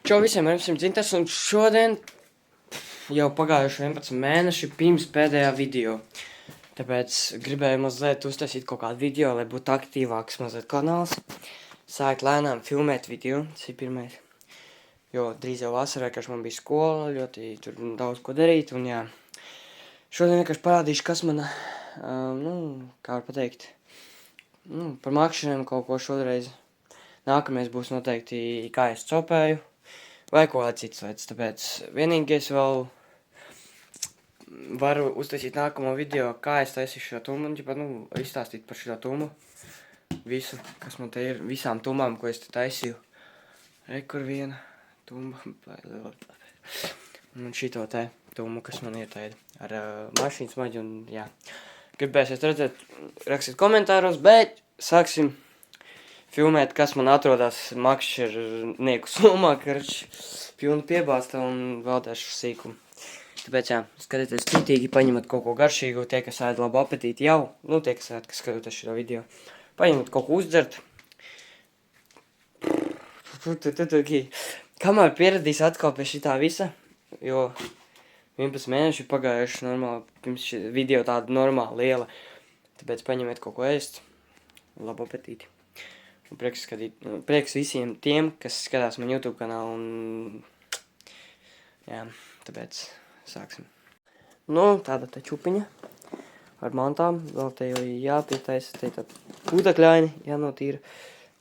Čau visiem, ar jums Dzintars, un šodien jau pagājuši 11 mēneši pirms pēdējā video. Tāpēc gribēju mazliet uztaisīt kaut kādu video, lai būtu aktīvāks mazliet kanāls. Sākt lēnām filmēt video, tas ir pirmais. Jo drīz jau vasarā, vienkārši man bija skola, ļoti tur daudz ko darīt, un jā. Šodien vienkārši parādīšu, kas man, kā var pateikt, par makšķerēm kaut ko šodreiz. Nākamais būs noteikti, kā es copēju. Vai ko cits lietas, tāpēc vienīgais vēl varu uztaisīt nākamo video, kā es taisīšu šo tumbu, izstāstīt par šo tumbu. Visu, kas man te ir, visām tumbām, ko es te taisīju. Kur viena tumba, un šito te tumbu, kas man ir tāda ar mašīnas maģi, un jā. Gribēsiet redzēt, rakstiet komentāros, bet sāksim filmēt, kas man atrodas makšķernieku somā, karč pilnu piebāsta un vēl dažu sīkumu. Tāpēc jā, skatieties citīgi, paņemat kaut ko garšīgu, tie, kas ēd labu apetīti jau, tie, kas ēd, kas skatoties šo video. Paņemat kaut ko uzdzert. Kamēr pieradīs atkal pie šitā visa, jo 11 mēneši pagājuši normāli, pirms šī video tāda normāla liela. Tāpēc paņemiet kaut ko ēst, labu apetīti. Un prieks visiem tiem, kas skatās man YouTube kanālu, un jā, tāpēc sāksim. Tāda te čupiņa ar mantām, vēl te jau jāpietaisa, te tā putekļaini jānotīra,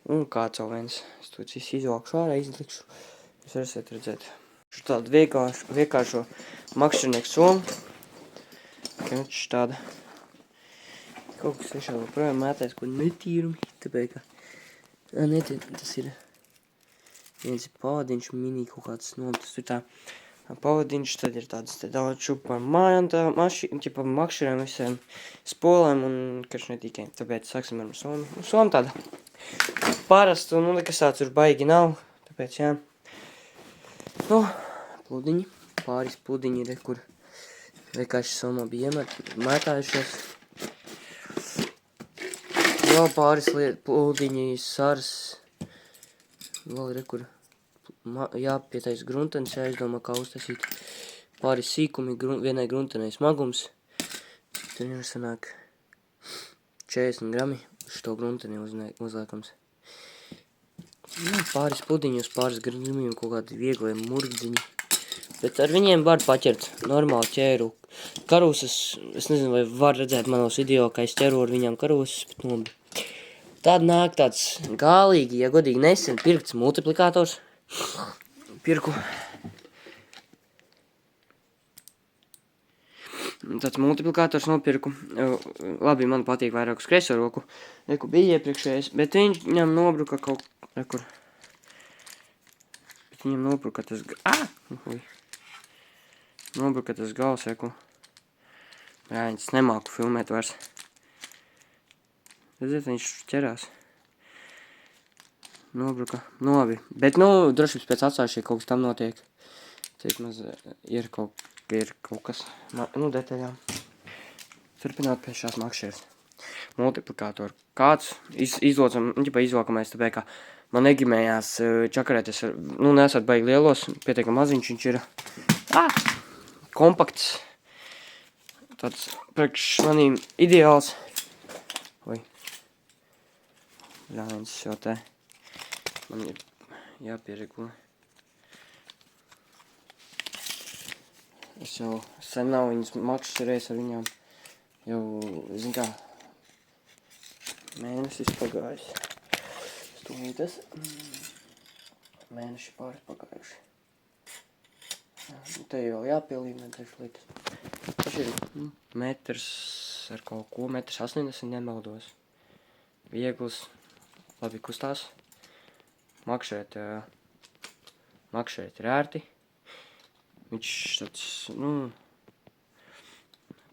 un kāds jau viens. Es to visu izvalkšu ārā, izlikšu, jūs varēsiet redzēt. Tādu vienkāršo makšķernieku somu, kaņš tāda, kaut kas tiešām projām mētais, ko netīrumi, tāpēc, ka tas ir viens ir pavadiņš, mini kaut kāds tas ir tā pavadiņš, tad ir tādas te daudz čupu par mājām, tā makšķerēm visiem spolēm un karš ne tikai. Tāpēc sāksim ar somu. Soma tāda parasta, un nekas tāds tur baigi nav, tāpēc jā. Pludiņi, pāris pludiņi ir, kur vienkārši somā bija mētājušies. Vēl pāris pludiņi, sars, vēl ir, kur jāpietais gruntenis, jāizdomā, kā uztaisīt pāris sīkumi, vienai gruntenei smagums. Tur jau sanāk 40 grami šito grunteni uzliekams. Pāris pludiņus, pāris grunimiem, kaut kādi viegli murgdziņi. Bet ar viņiem var paķert normāli ķēru. Karūsas, es nezinu, vai var redzēt manos video, kā es ķeru ar viņām karūsas, bet Tad nāk tāds galīgi, ja godīgi nesen pirkts multiplikators. Pirku. Tāds multiplikators nopirku. Labi, man patīk vairāk uz kreiso roku. Reku bija iepriekšējais, bet viņam nobruka kaut kur. Bet viņam nobruka tas Nobruka tas gals, reku. Jāņas nemāku filmēt vairs. Redziet, viņš ķerās. Nobruka. Labi. Bet, drošības pēc atstājuši, ja kaut kas tam notiek. Cik maz ir kaut kas, detaļām. Turpināt pie šās makšķeres. Multiplikātoru. Kāds izvalkamais, tāpēc, ka man negimējās čakarēties ar, nesat baigi lielos, pietiekam maziņš viņš ir. Kompakts. Tāds priekš manīm ideāls. Ļāviens šo te. Man ir jāpieregulē. Es jau sen nav viņas makšķerējis ar viņām. Jau, zin kā, mēnesis pagājis. Stūmītas. Mēneši pāris pagājuši. Te jau jāpielīmē dažu lietas. Tas ir metrs ar kaut ko, 1,80 m nemaldos. Viegls. Labi kustās. Makšķerēt ir ērti. Viņš tāds,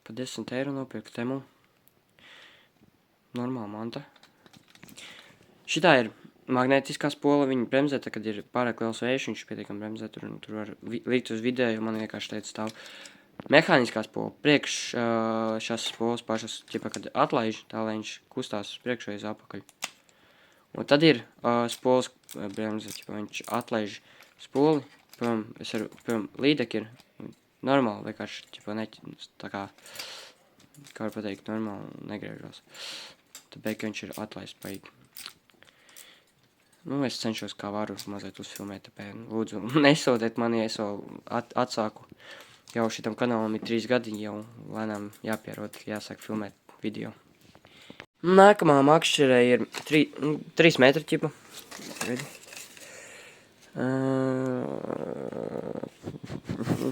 pa 10 eiro nopirka temu. Normāla manta. Šitā ir magnētiskā spola, viņa bremzē, tā kad ir pārāk liels vējš, viņš pietiekam bremzē, tur var likt uz vidēju, man vienkārši teica stāv. Mehāniskā spola, priekš šās spolas pašas, kad atlaiž, tā lai viņš kustās priekš vai uz apakaļ. Un tad ir spolas bremze, viņš atlaiž spoli, līdeki ir normāli, vienkārši, ķipa, tā kā var pateikt, normāli negriežos. Tāpēc, ka viņš ir atlaists paīgi. Nu, es cenšos kā varu mazliet uzfilmēt, tāpēc, lūdzu, nesodiet mani, ja es vēl atsāku. Jau šitam kanālam ir 3 gadi, jau lēnām jāpierod, jāsāk filmēt video. Nākamā makšķerē ir 3 metri ķipa. Redzi?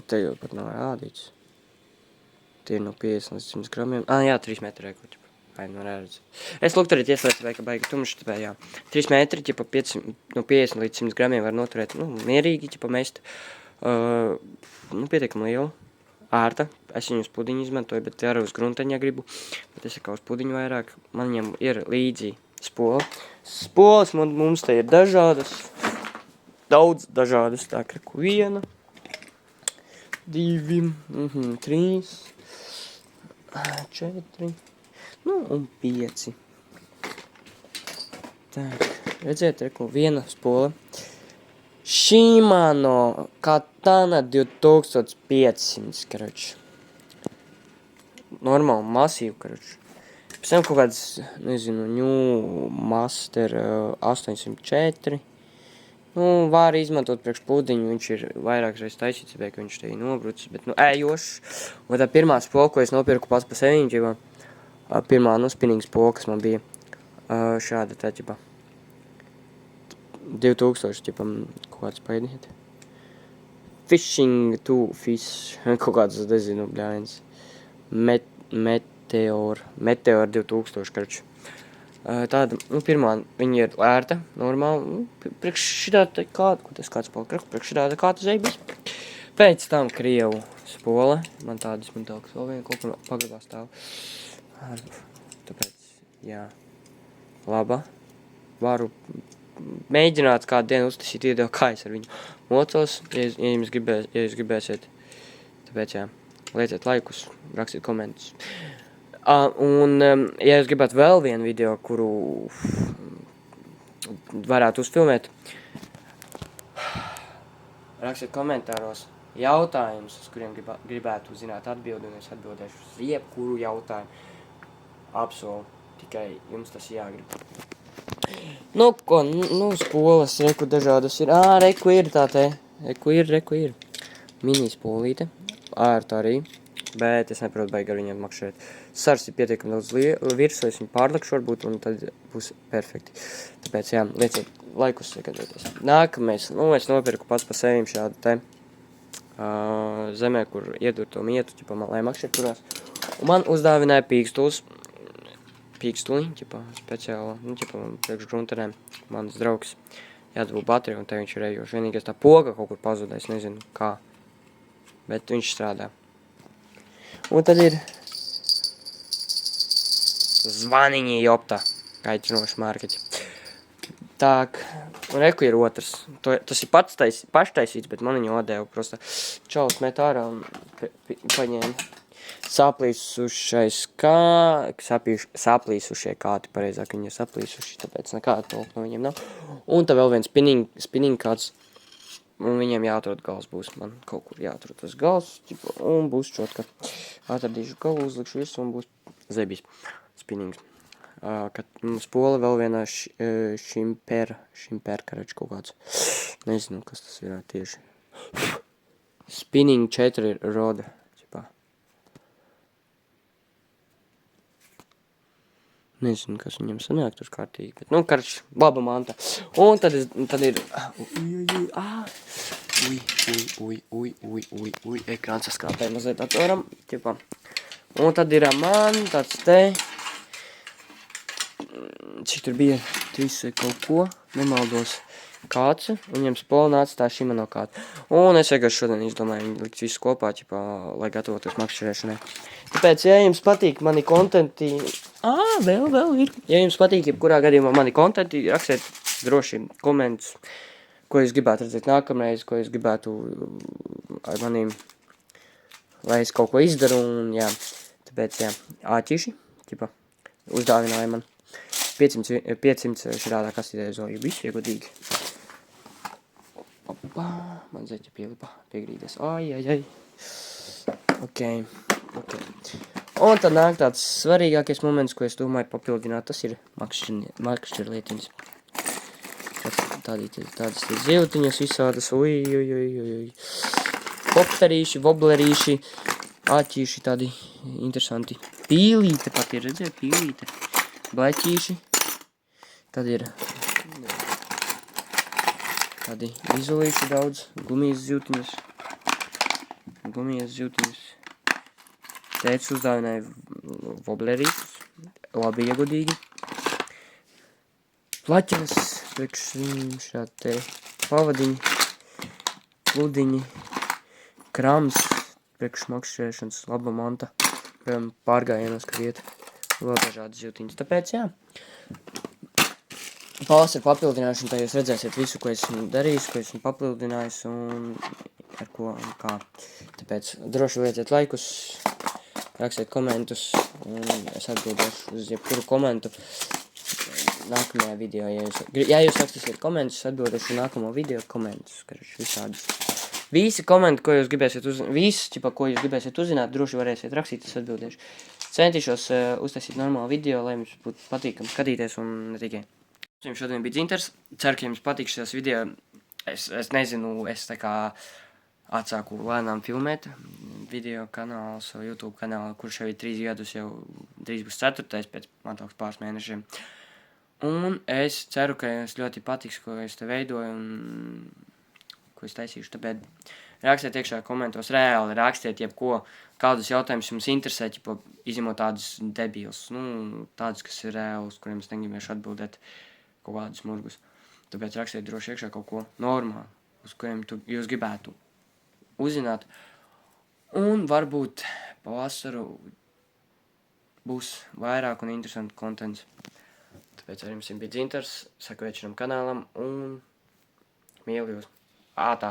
Te jau pat nav rādīts. Tie ir no 50 līdz 100 gramiem. Jā, 3 metri reku ķipa. Ai, nu redz. Es lūgtu arī ieslēdzu, ka baigi tumši, tāpēc, jā. 3 metri ķipa no 50 līdz 100 gramiem var noturēt, nu, mierīgi ķipa mest. Nu, pietiekam lielu. Ārta. Es viņu uz pudiņu izmantoju, bet arī uz grunteņa gribu. Bet es kā uz pudiņu vairāk. Man viņam ir līdzi spola. Spolas mums te ir dažādas. Daudz dažādas. Tā kā 1, 2, 3, 4, nu un 5. Tā, redziet, reku, 1 spola. Shimano Katana 2500, karoči. Normāli, masīvi, karoči. Pēc tam kaut kāds, nezinu, New Master 804. Nu, var izmantot priekš pudiņu, viņš ir vairākas reizes taisīts, ka viņš te ir nobrucis, bet, nu, ējošs. Un tā pirmā spola, ko es nopirku pats pa seviņu, ģibā, pirmā, nu, spinning spola, kas man bija šāda tā, ģibā. 2000, ģipam, kaut kāds paidiet. Fishing to fish, kaut kāds, nezinu, bļāins. Meteor 2000, karč. Tāda, nu, pirmā, viņa ir ērta, normāli, nu, priekš šitāda kāda, ko tas kāds palkraku, priekš šitāda kāda zeibis. Pēc tam Krievu spola, man tādas, man tālākas vēl viena kaut ko pagrabā stāv. Tāpēc, jā, laba, varu mēģināt kādu dienu uztaisīt video, kā es ar viņu mocos, ja jūs gribēsiet. Tāpēc, jā, lieciet laikus, rakstiet komentus. Un, ja jūs gribētu vēl vienu video, kuru varētu uzfilmēt, rakstiet komentāros jautājumus, uz kuriem gribētu zināt atbildi, un es atbildēšu uz jebkuru jautājumu. Apsolu, tikai jums tas jāgrib. Nu, ko, nu, spolas, reku dažādas ir. Reku ir tā te. Reku ir. Mini spolīte. Ērta arī. Bet es neprotu baigi ar viņiem makšēt. Sars ir pietiekami daudz virsū, es viņu pārlikšu varbūt, un tad būs perfekti. Tāpēc, jā, lieciet laikus sekadēties. Nākamais, nu, es nopirku pats pa sevim šādu te zemē, kur iedur to mietu, ķipa, lai makšēt turās. Un man uzdāvināja pīkstuli, ķipa, speciāli, nu, ķipa, priekš gruntenēm, mans draugs, jādabū bateriju, un te viņš ir ejoši. Vienīgais tā poga kaut kur pazuda, es nezinu kā, bet viņš strādā. Un tad ir zvaniņi jopta, kaitinoši markeķi. Tak, un reku ir otrs. Tas ir paštaisīts, bet man viņu atdeva prosta čaus met ārā un paņēma. Saplīsušie kāti, pareizāk viņi ir saplīsuši, tāpēc nekāda tolka no viņiem nav. Un tā vēl viens spinning kāds, un viņiem jāatrod gals būs. Man kaut kur jāatrod tas gals, un būs čotka. Atradīšu galu, uzlikšu visu, un būs zebis spinnings. Kad spola vēl vienā šimper, karač kaut kāds. Nezinu, kas tas ir tieši. Spinning 4 roda. Nezinu, kas viņam sanāk tur kārtīgi, bet, nu, karač, laba manta. Un tad ir, ekrāns saskāpēja mazliet atvaram, ķipā. Un tad ir man tāds te, cik tur bija 3 kaut ko, nemaldos, kāds, un viņam spola nāca tā Shimano kāda. Un es vienkārši šodien izdomāju viņu likt visu kopā, ķipā, lai gatavotos makšķerēšanai. Tāpēc, ja jums patīk mani kontenti, vēl ir. Ja jums patīk, jebkurā gadījumā mani kontenti, rakstiet droši komentus, ko jūs gribētu redzēt nākamreiz, ko jūs gribētu ar manīm, lai es kaut ko izdaru, un jā, tāpēc, jā, āķiši, ķipa, uzdāvināja man 500 šādā kastītē zoju, visu iegodīgi. Opa, man zeķa pielipa piegrīdes. Ai. Ok. Un tad nāk tāds svarīgākais moments, ko es domāju papildināt, tas ir makšķerlietiņas. Tādas zivtiņas visādas, ui. Kopterīši, woblerīši, āķīši, tādi interesanti. Pīlīte pat ir, redzēju, pīlīte. Bleķīši. Tad ir tādi izolīši daudz, gumijas zivtiņas. Tētis uzdāvināja woblerīšus, labi iegodīgi. Plaķenes, priekš šādi te pavadiņi, pludiņi, krams, priekš makšķerēšanas, laba manta, piemēram, pārgājienos, kad iet vēl dažādas zivtiņas. Tāpēc, jā, pavasara papildināšana, tā jūs redzēsiet visu, ko esmu darījis, ko esmu papildinājis un ar ko un kā. Tāpēc droši lieciet laikus, rakstiet komentus un es atbildēšu uz jebkuru komentu nākamajā video. Ja jūs rakstīsiet komentus, es atbildēšu nākamo video komentus, visādus. Visi komenti, ko jūs gribēsiet uzzināt, droši varēsiet rakstīt, es atbildēšu. Centīšos uztaisīt normālu video, lai jums būtu patīkami skatīties un ne tikai. Jums šodien bija Dzintars, ceru, ka jums patīk šis video. Es nezinu, es tā kā atsāku lēnām filmēt video kanālu, savu YouTube kanālu, kurš jau ir 3 gadus, jau drīz būs 4. pēc man tāks pāris mēnešiem. Un es ceru, ka jums ļoti patiks, ko es te veidoju un ko es taisīšu. Tāpēc rakstiet iekšā komentos, reāli rakstiet jebko, kādus jautājumus jums interesē, izņemot tādus debīlus, tādus, kas ir reāli, uz kuriem es negribēšu atbildēt kaut kādus murgus. Tāpēc rakstiet droši iekšā kaut ko normālu, uz kuriem jūs gribētu uzzināt. Un varbūt pavasaru būs vairāk un interesanti kontents. Tāpēc ar jums bija Dzintars, sekojiet šim kanālam un mīlu jūs. Ātā!